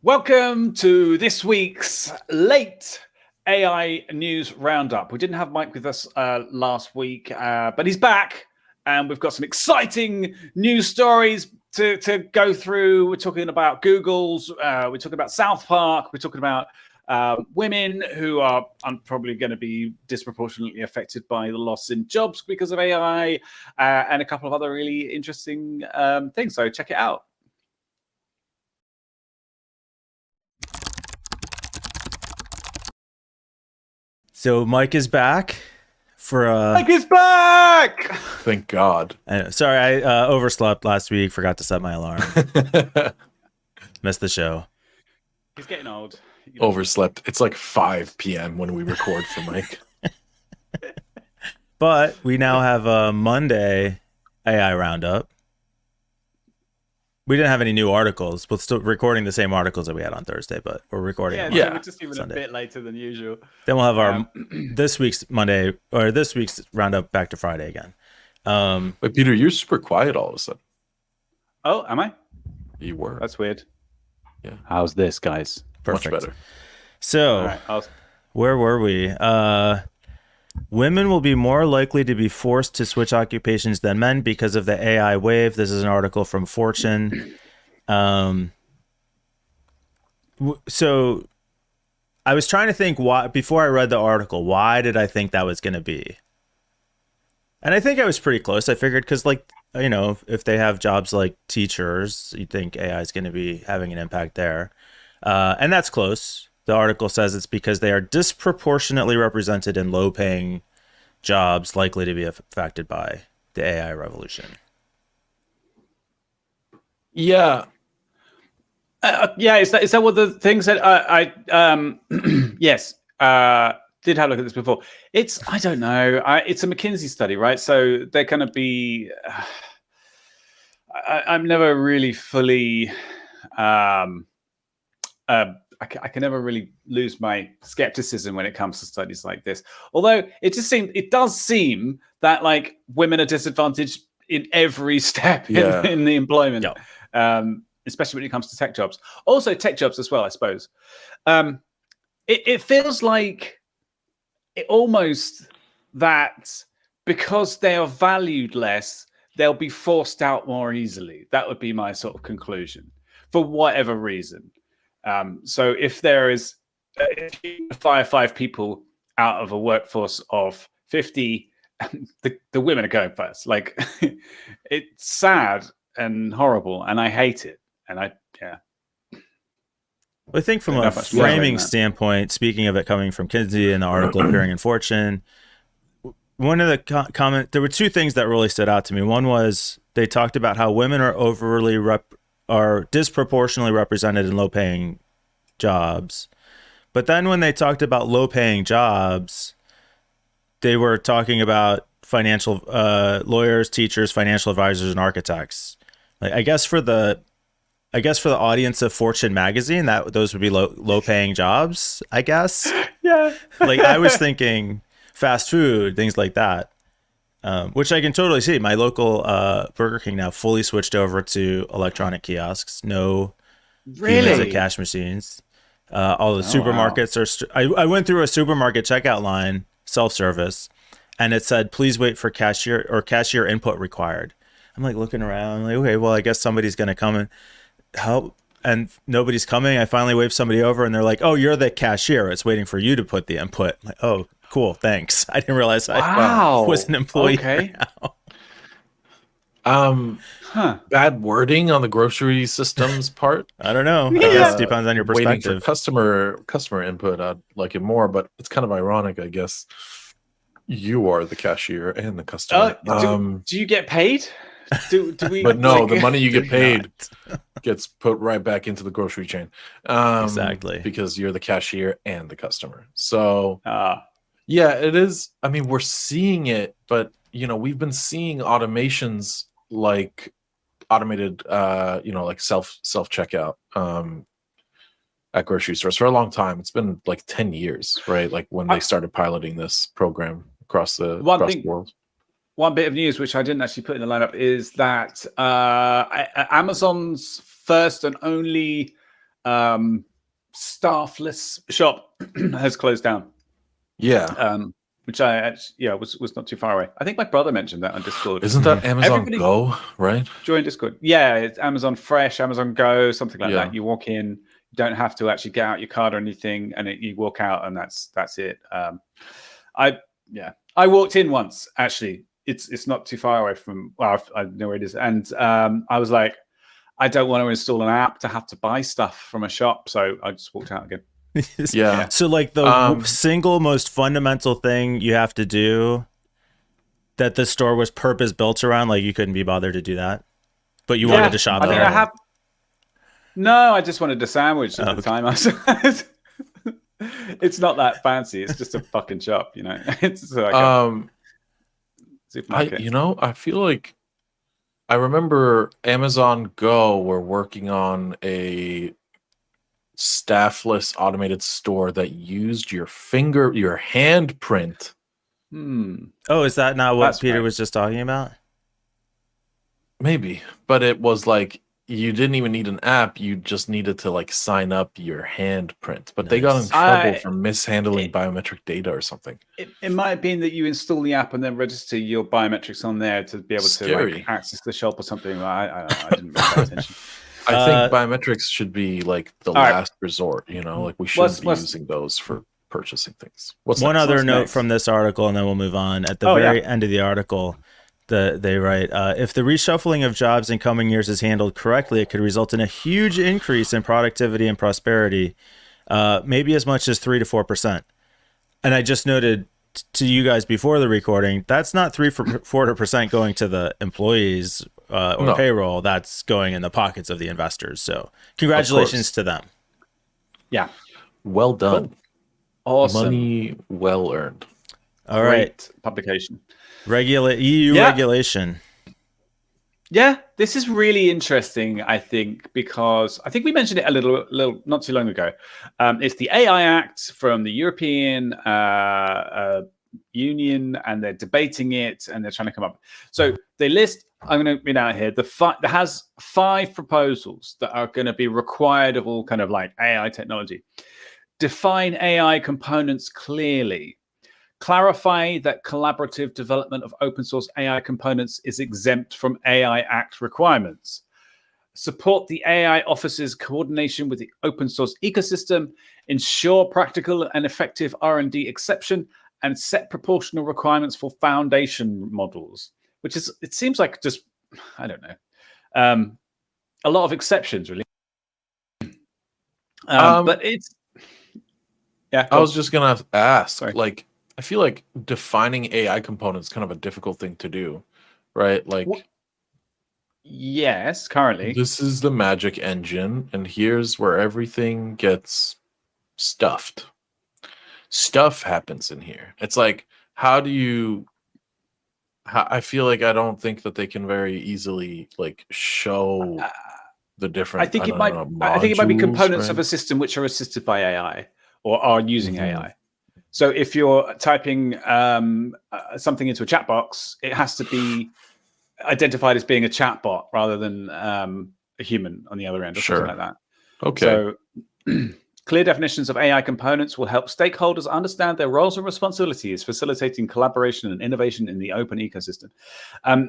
Welcome to this week's late AI news roundup. We didn't have Mike with us last week, but he's back, and we've got some exciting news stories to go through. We're talking about Google's, we're talking about South Park, we're talking about women who are probably going to be disproportionately affected by the loss in jobs because of AI, and a couple of other really interesting things. So check it out. So Mike is back for Mike is back! Thank God. Sorry, I overslept last week, forgot to set my alarm. Missed the show. He's getting old. Overslept. It's like 5 p.m. when we record for Mike. But we now have a Monday AI roundup. We didn't have any new articles. We're still recording the same articles that we had on Thursday, but we're recording. Yeah, we're just even Sunday. A bit later than usual. Then we'll have our this week's roundup back to Friday again. But Peter, you're super quiet all of a sudden. Oh, am I? You were. That's weird. Yeah. How's this, guys? Perfect. Much better. So, where were we? Women will be more likely to be forced to switch occupations than men because of the AI wave. This is an article from Fortune. So I was trying to think why, before I read the article, why did I think that was going to be? And I think I was pretty close. I figured because, if they have jobs like teachers, you'd think AI is going to be having an impact there. And that's close. The article says it's because they are disproportionately represented in low-paying jobs likely to be affected by the AI revolution. Yeah. Is that one of the things that I yes, did have a look at this before. I don't know. It's a McKinsey study, right? So they're going to be... I'm never really fully... I can never really lose my skepticism when it comes to studies like this. Although it does seem that women are disadvantaged in every step in the employment, especially when it comes to tech jobs. Also tech jobs as well, I suppose. It feels like almost that because they are valued less, they'll be forced out more easily. That would be my sort of conclusion, for whatever reason. So if there is if you fire 5 people out of a workforce of 50, the women are going first. It's sad and horrible, and I hate it. And I think from a framing standpoint, speaking of it coming from Kinsey and the article appearing in Fortune, one of the there were 2 things that really stood out to me. One was they talked about how women are disproportionately represented in low-paying jobs. But then when they talked about low-paying jobs, they were talking about financial lawyers, teachers, financial advisors, and architects. I guess for the audience of Fortune magazine, that those would be low-paying jobs, I guess. Yeah. I was thinking fast food, things like that. Which I can totally see. My local Burger King now fully switched over to electronic kiosks. No humans at cash machines. All the supermarkets are... I went through a supermarket checkout line, self-service, and it said, please wait for cashier input required. I'm looking around, okay, well, I guess somebody's going to come and help. And nobody's coming. I finally waved somebody over, and they're like, oh, you're the cashier. It's waiting for you to put the input. I'm like, oh, cool, thanks. I didn't realize I was an employee. Okay. Bad wording on the grocery systems part. I don't know. I guess it depends on your perspective. Waiting for customer input, I'd like it more, but it's kind of ironic, I guess. You are the cashier and the customer. Do you get paid? Do we? But no, the money you get paid gets put right back into the grocery chain. Exactly. Because you're the cashier and the customer. So yeah, it is. I mean, we're seeing it, but we've been seeing automations like automated, like self checkout at grocery stores for a long time. It's been 10 years, right? When they started piloting this program across the world. One bit of news which I didn't actually put in the lineup is that Amazon's first and only Staffless shop has closed down. Yeah. Which I actually, was not too far away. I think my brother mentioned that on Discord. Isn't that Amazon Go, right? Join Discord. Yeah, it's Amazon Fresh, Amazon Go, something like that. You walk in, you don't have to actually get out your card or anything, and you walk out, and that's it. I walked in once actually. It's not too far away from. Well, I know where it is, and I was like, I don't want to install an app to have to buy stuff from a shop, so I just walked out again. Yeah. So like the single most fundamental thing you have to do that the store was purpose built around, like you couldn't be bothered to do that, but you wanted to shop there. I just wanted a sandwich at the time. It's not that fancy. It's just a fucking shop, you know. It's like supermarket. I feel like I remember Amazon Go were working on a staffless automated store that used your handprint. Oh, is that not what Peter was just talking about? Maybe, but it was like you didn't even need an app. You just needed to like sign up your handprint. But they got in trouble for mishandling biometric data or something. It might have been that you install the app and then register your biometrics on there to be able to like, access the shop or something. I don't know. I didn't really pay attention. I think biometrics should be like the last resort, like we shouldn't be using those for purchasing things. One other note from this article, and then we'll move on. At the very end of the article, they write, if the reshuffling of jobs in coming years is handled correctly, it could result in a huge increase in productivity and prosperity, maybe as much as 3 to 4%. And I just noted to you guys before the recording, that's not 4% going to the employees or payroll. That's going in the pockets of the investors. So congratulations to them. Yeah. Well done. Cool. Awesome. Money well earned. All right. Publication. EU regulation. Yeah, this is really interesting, I think, because I think we mentioned it a little not too long ago. It's the AI Act from the European Union, and they're debating it, and they're trying to come up. So they list, I'm going to read out here, that has 5 proposals that are going to be required of all kind of like AI technology. Define AI components clearly. Clarify that collaborative development of open source AI components is exempt from AI Act requirements. Support the AI Office's coordination with the open source ecosystem. Ensure practical and effective R&D exception, and set proportional requirements for foundation models. Which is, it seems like just, I don't know, a lot of exceptions, really. But it's, I was just gonna ask, like, I feel like defining AI components is kind of a difficult thing to do, right? Like, yes, currently. This is the magic engine, and here's where everything gets stuffed. Stuff happens in here. It's like, how do you... I feel like I don't think that they can very easily, like, show the different... I think it might be components of a system which are assisted by AI or are using AI. So if you're typing something into a chat box, it has to be identified as being a chat bot rather than a human on the other end or something like that. Okay. So clear definitions of AI components will help stakeholders understand their roles and responsibilities, facilitating collaboration and innovation in the open ecosystem.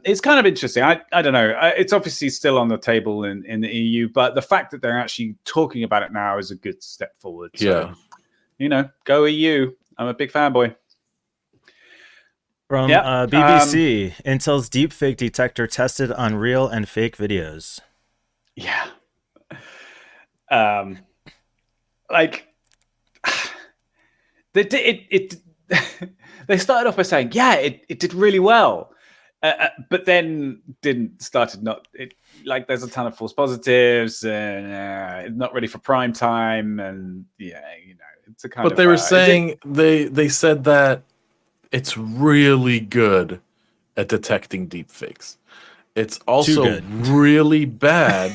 It's kind of interesting. I don't know. It's obviously still on the table in the EU, but the fact that they're actually talking about it now is a good step forward. So, go EU. I'm a big fanboy. From BBC, Intel's Deepfake detector tested on real and fake videos. Yeah. Like, they they started off by saying, it did really well. But then there's a ton of false positives and not ready for prime time. And it's a kind of... But they were saying, they said that it's really good at detecting deepfakes. It's also really bad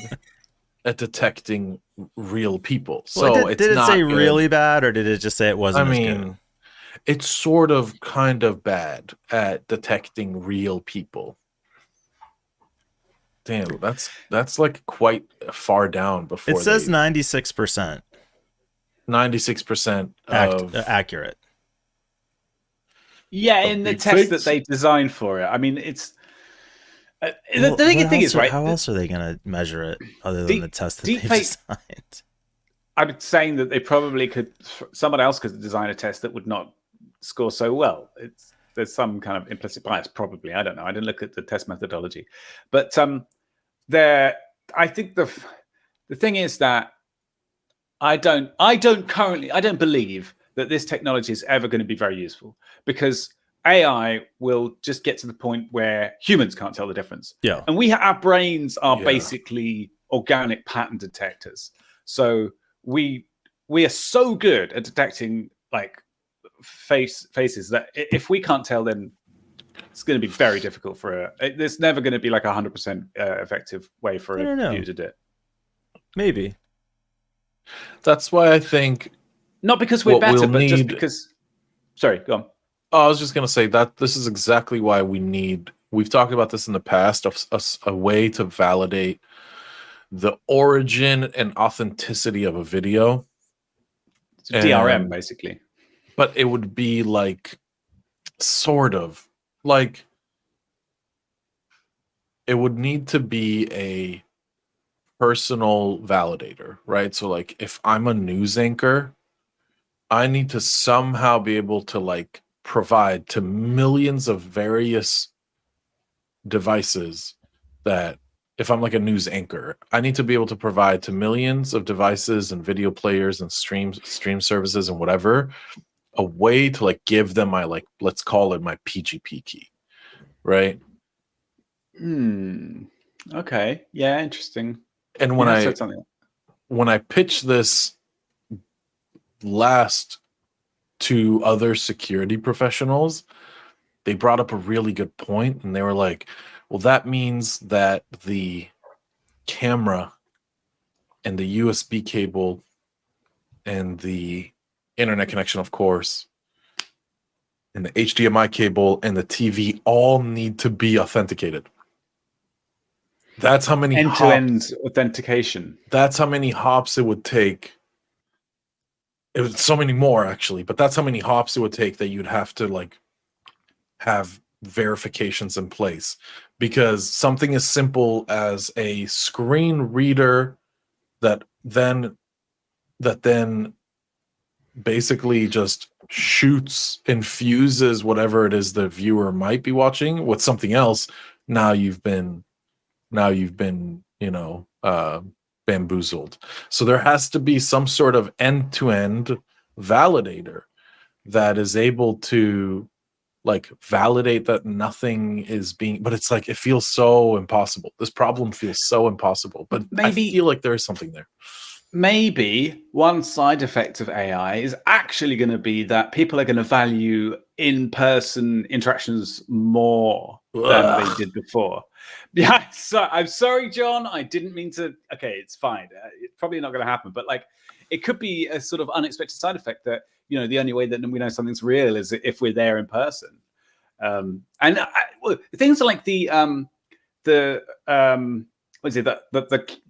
at detecting real people. So did it say good. Really bad, or did it just say it wasn't as good? It's sort of kind of bad at detecting real people. Damn, that's like quite far down before It says 96%. 96% of accurate. Yeah, in the test that they designed for it. I mean, it's the thing is, right? How else are they going to measure it other than the test that they've designed? I'm saying that they probably could. Someone else could design a test that would not score so well. There's some kind of implicit bias, probably. I don't know. I didn't look at the test methodology, but I think the thing is that I don't believe that this technology is ever going to be very useful, because AI will just get to the point where humans can't tell the difference. Yeah, and our brains are basically organic pattern detectors. So we are so good at detecting like faces that if we can't tell, then it's going to be very difficult for there's never going to be like 100% effective way for a computer to do it. Maybe. That's why I think, not because we're better, but just because. Sorry, go on. Oh, I was just going to say that this is exactly why we've talked about this in the past, a way to validate the origin and authenticity of a video. It's DRM, basically. But it would be like, sort of, like, it would need to be a personal validator, right? So like, if I'm a news anchor, I need to somehow be able to like provide to millions of various devices that, if I'm like a news anchor, I need to be able to provide to millions of devices and video players and stream services and whatever, a way to like give them my, like, let's call it my PGP key, right? Okay. Yeah, interesting. And when I pitched this last to other security professionals, they brought up a really good point, and they were like, well, that means that the camera and the USB cable and the internet connection, of course, and the HDMI cable and the TV all need to be authenticated. That's how many end-to-end authentication. That's how many hops it would take. It was so many more, actually, but that's how many hops it would take that you'd have to like have verifications in place, because something as simple as a screen reader that then basically just infuses whatever it is the viewer might be watching with something else. Now you've been bamboozled. So there has to be some sort of end-to-end validator that is able to like validate that nothing is being, but it's like, it feels so impossible. This problem feels so impossible, but maybe, I feel like there is something there. Maybe one side effect of AI is actually going to be that people are going to value in-person interactions more than they did before. Yeah, so I'm sorry, John. I didn't mean to. Okay, it's fine. It's probably not going to happen, but like, it could be a sort of unexpected side effect that, you know, the only way that we know something's real is if we're there in person. Things like the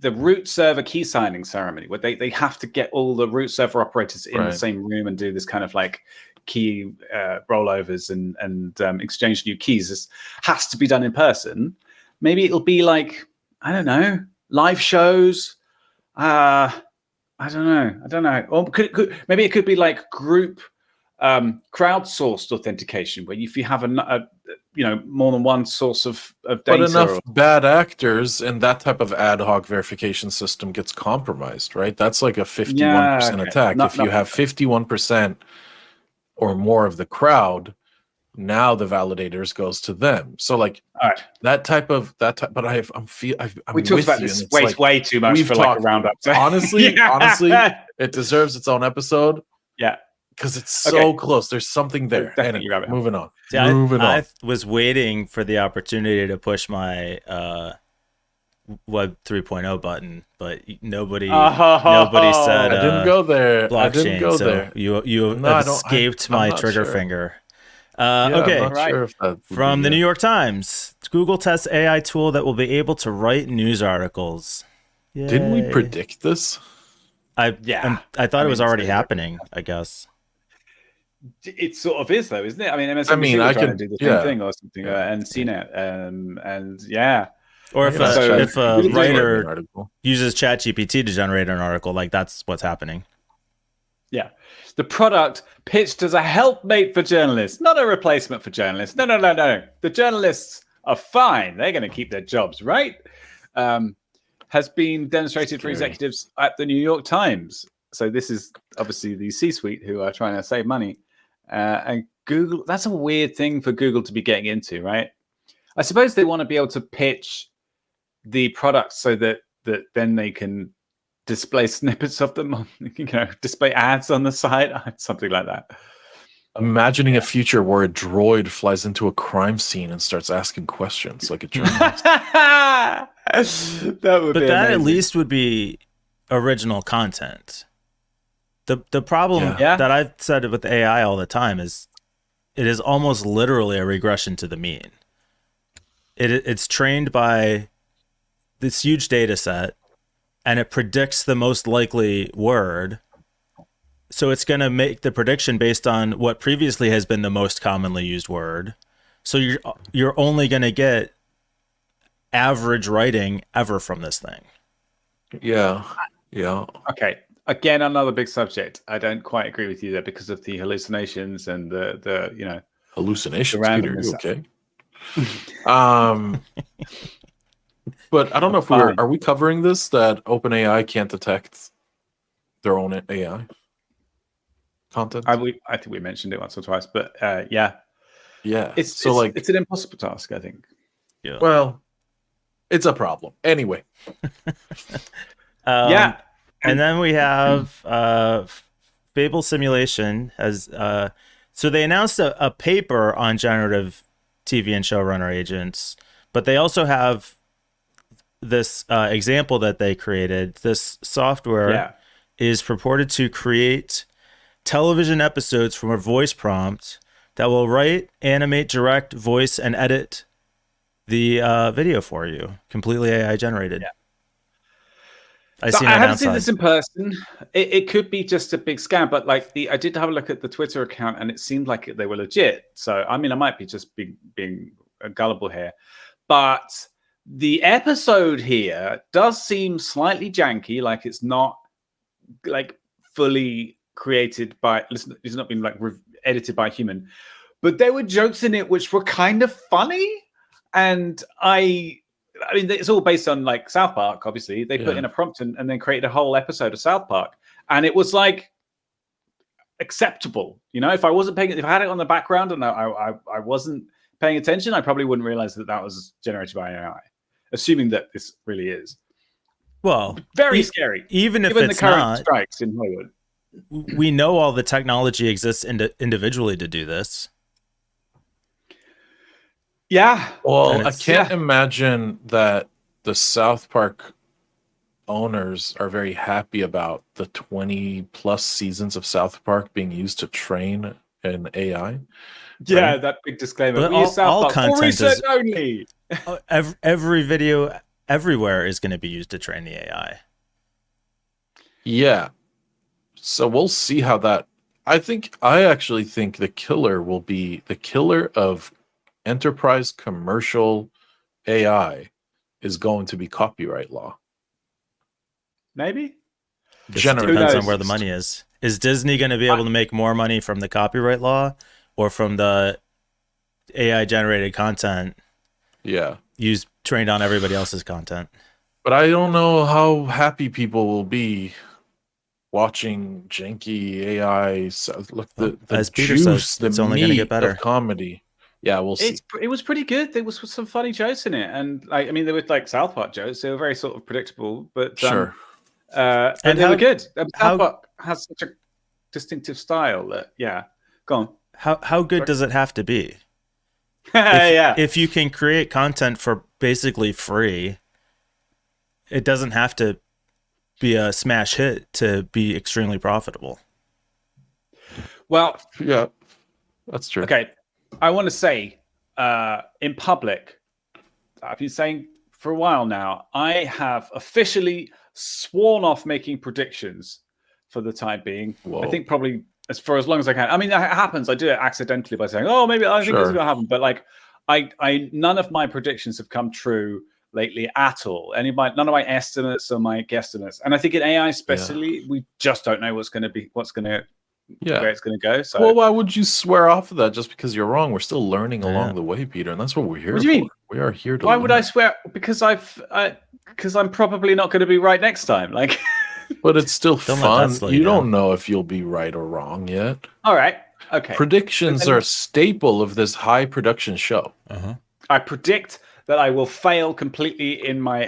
root server key signing ceremony, where they have to get all the root server operators in the same room and do this kind of like key rollovers and exchange new keys. This has to be done in person. Maybe it'll be like, I don't know, live shows. I don't know. Or maybe it could be like group crowdsourced authentication, where if you have more than one source of data. But enough bad actors and that type of ad hoc verification system gets compromised, right? That's like a 51% attack. If you have 51% or more of the crowd, now the validators goes to them. So like that type. But we talked about this way too much for like a roundup. So. Honestly, it deserves its own episode. Yeah. Because it's so close. There's something there. Anyway, moving on. See, I was waiting for the opportunity to push my Web 3.0 button, but nobody said I didn't go there. Blockchain. You escaped my trigger finger. Okay. I'm not sure if that From the New York Times, Google tests AI tool that will be able to write news articles. Yay. Didn't we predict this? I thought it was already happening, I guess. It sort of is, though, isn't it? I mean, MSNBC were trying to do the same thing or something, and CNET, and yeah. Or if a writer uses ChatGPT to generate an article, like that's what's happening. Yeah. The product pitched as a helpmate for journalists, not a replacement for journalists. No. The journalists are fine. They're going to keep their jobs, right? Has been demonstrated for executives at the New York Times. So this is obviously the C-suite who are trying to save money. And Google, that's a weird thing for Google to be getting into, right? I suppose they want to be able to pitch the product so that then they can display snippets of them, display ads on the side, something like that. Imagining a future where a droid flies into a crime scene and starts asking questions like a journalist. That would be amazing. At least would be original content. The problem that I've said with AI all the time is it is almost literally a regression to the mean. It's trained by this huge data set, and it predicts the most likely word. So it's going to make the prediction based on what previously has been the most commonly used word. So you're only going to get average writing ever from this thing. Yeah. Okay. Again, another big subject. I don't quite agree with you there because of the hallucinations and the hallucinations. Peter, you okay? But I don't know if are we covering this, that OpenAI can't detect their own AI content? I think we mentioned it once or twice, but yeah. It's an impossible task, I think. Yeah. Well, it's a problem anyway. Yeah. And then we have Fable Simulation has so they announced a paper on generative TV and showrunner agents, but they also have this example that they created. This software is purported to create television episodes from a voice prompt that will write, animate, direct, voice, and edit the video for you, completely AI generated. Yeah. I haven't seen this in person. It could be just a big scam, but I did have a look at the Twitter account, and it seemed like they were legit. So I might be just being gullible here, but the episode here does seem slightly janky. Like it's not fully created by. It's not been edited by a human, but there were jokes in it which were kind of funny, and I mean, it's all based on South Park. Obviously, they put in a prompt and then created a whole episode of South Park, and it was acceptable. If I had it on the background and I wasn't paying attention, I probably wouldn't realize that was generated by AI, assuming that this really is. Well, very scary. Even if given it's the current not, strikes in Hollywood, we know all the technology exists individually to do this. Yeah. Well, I can't imagine that the South Park owners are very happy about the 20 plus seasons of South Park being used to train an AI. Yeah, right? That big disclaimer. But we use South Park content for research only. Every video everywhere is going to be used to train the AI. Yeah. So we'll see how that. I actually think the killer will be the killer of enterprise commercial AI is going to be copyright law. Maybe. Depends on where the money is. Is Disney going to be able to make more money from the copyright law or from the AI generated content? Yeah. Trained on everybody else's content. But I don't know how happy people will be watching janky AI. Look, the as Peter juice, says, it's only going to get better. Of comedy. Yeah, we'll see. It was pretty good. There was some funny jokes in it, and there were South Park jokes. They were very sort of predictable, but sure. And they were good. South Park has such a distinctive style that go on. How good does it have to be? If you can create content for basically free, it doesn't have to be a smash hit to be extremely profitable. Well, yeah, that's true. Okay. I want to say in public, I've been saying for a while now, I have officially sworn off making predictions for the time being. Whoa. I think probably for as long as I can. I mean, that happens. I do it accidentally by saying, "Oh, maybe I think this is going to happen," but like, I none of my predictions have come true lately at all. None of my estimates or my guesstimates, and I think in AI especially, we just don't know where it's going to go. So, well, why would you swear off of that just because you're wrong? We're still learning along the way, Peter, and that's what we're here for. What do you mean? We are here to. Why would I swear? Because I'm probably not going to be right next time. Like, but it's still fun. You don't know if you'll be right or wrong yet. All right. Okay. Predictions are a staple of this high production show. I predict that I will fail completely in my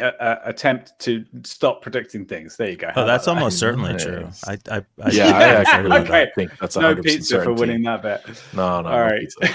attempt to stop predicting things. There you go. Oh, that's almost certainly true. I actually okay. think that's 100% no pizza certainty. for winning that bet. No, all right. Pizza.